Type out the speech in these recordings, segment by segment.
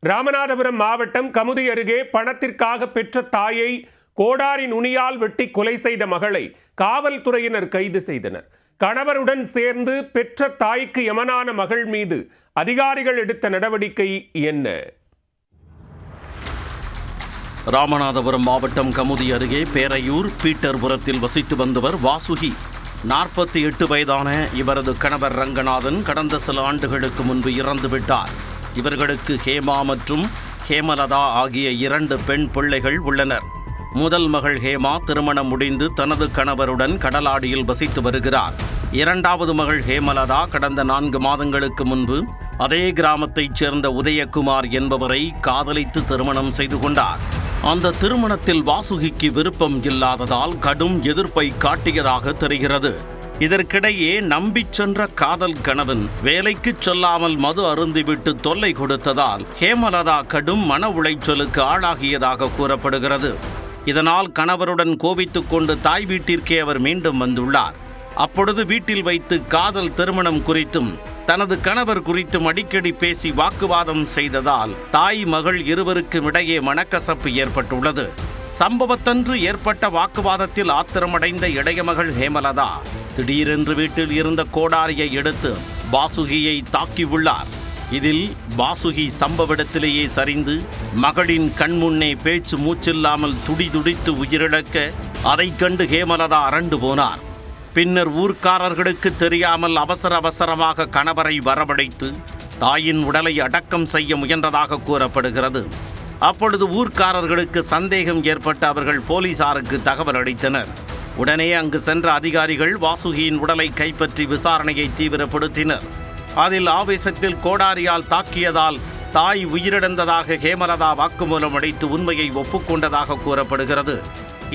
ராமநாதபுரம் மாவட்டம் கமுதி அருகே பணத்திற்காக பெற்ற தாயை கோடாரி நுனியால் வெட்டி கொலை செய்த மகளை காவல்துறையினர் கைது செய்தனர். கணவருடன் சேர்ந்து பெற்ற தாய்க்கு யமனான மகள் மீது அதிகாரிகள் எடுத்த நடவடிக்கை என்ன? ராமநாதபுரம் மாவட்டம் கமுதி அருகே பேரையூர் பீட்டர்புரத்தில் வசித்து வந்தவர் வாசுகி. 48 வயதான இவரது கணவர் ரங்கநாதன் கடந்த சில ஆண்டுகளுக்கு முன்பு இறந்துவிட்டார். இவர்களுக்கு ஹேமா மற்றும் ஹேமலதா ஆகிய 2 பெண் பிள்ளைகள் உள்ளனர். முதல் மகள் ஹேமா திருமணம் முடிந்து தனது கணவருடன் கடலாடியில் வசித்து வருகிறார். இரண்டாவது மகள் ஹேமலதா கடந்த 4 மாதங்களுக்கு முன்பு அதே கிராமத்தைச் சேர்ந்த உதயகுமார் என்பவரை காதலித்து திருமணம் செய்து கொண்டார். அந்த திருமணத்தில் வாசுகிக்கு விருப்பம் இல்லாததால் கடும் எதிர்ப்பை காட்டியதாக தெரிகிறது. இதற்கிடையே நம்பிச் சென்ற காதல் கணவன் வேலைக்கு செல்லாமல் மது அருந்திவிட்டு தொல்லை கொடுத்ததால் ஹேமலதா கடும் மன உளைச்சலுக்கு ஆளாகியதாக கூறப்படுகிறது. இதனால் கணவருடன் கோபித்துக் கொண்டு தாய் வீட்டிற்கே அவர் மீண்டும் வந்துள்ளார். அப்பொழுது வீட்டில் வைத்து காதல் திருமணம் குறித்தும் தனது கணவர் குறித்தும் அடிக்கடி பேசி வாக்குவாதம் செய்ததால் தாய் மகள் இருவருக்கும் இடையே மனக்கசப்பு ஏற்பட்டுள்ளது. சம்பவத்தன்று ஏற்பட்ட வாக்குவாதத்தில் ஆத்திரமடைந்த இளைய மகள் ஹேமலதா திடீரென்று வீட்டில் இருந்த கோடாரியை எடுத்து வாசுகியை தாக்கியுள்ளார். இதில் வாசுகி சம்பவ இடத்திலேயே சரிந்து மகளின் கண்முன்னே பேச்சு மூச்சில்லாமல் துடிதுடித்து உயிரிழக்க அதை கண்டு ஹேமலதா அரண்டு போனார். பின்னர் ஊர்க்காரர்களுக்கு தெரியாமல் அவசரமாக கணவரை வரவழைத்து தாயின் உடலை அடக்கம் செய்ய முயன்றதாக கூறப்படுகிறது. அப்பொழுது ஊர்க்காரர்களுக்கு சந்தேகம் ஏற்பட்டு அவர்கள் போலீசாருக்கு தகவல் அளித்தனர். உடனே அங்கு சென்ற அதிகாரிகள் வாசுகியின் உடலை கைப்பற்றி விசாரணையை தீவிரப்படுத்தினர். அதில் ஆவேசத்தில் கோடாரியால் தாக்கியதால் தாய் உயிரிழந்ததாக ஹேமலதா வாக்குமூலம் அளித்து உண்மையை ஒப்புக்கொண்டதாக கூறப்படுகிறது.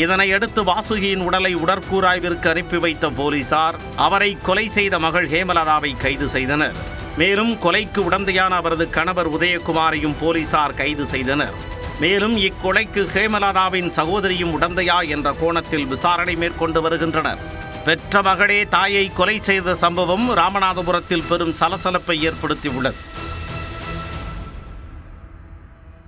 இதனையடுத்து வாசுகியின் உடலை உடற்கூராய்விற்கு அனுப்பி வைத்த போலீசார் அவரை கொலை செய்த மகள் ஹேமலதாவை கைது செய்தனர். மேலும் கொலைக்கு உடந்தையான அவரது கணவர் உதயகுமாரையும் போலீசார் கைது செய்தனர். மேலும் இக்கொலைக்கு ஹேமலதாவின் சகோதரியும் உடந்தையா என்ற கோணத்தில் விசாரணை மேற்கொண்டு வருகின்றனர். பெற்ற மகளே தாயை கொலை செய்த சம்பவம் ராமநாதபுரத்தில் பெரும் சலசலப்பை ஏற்படுத்தியுள்ளது.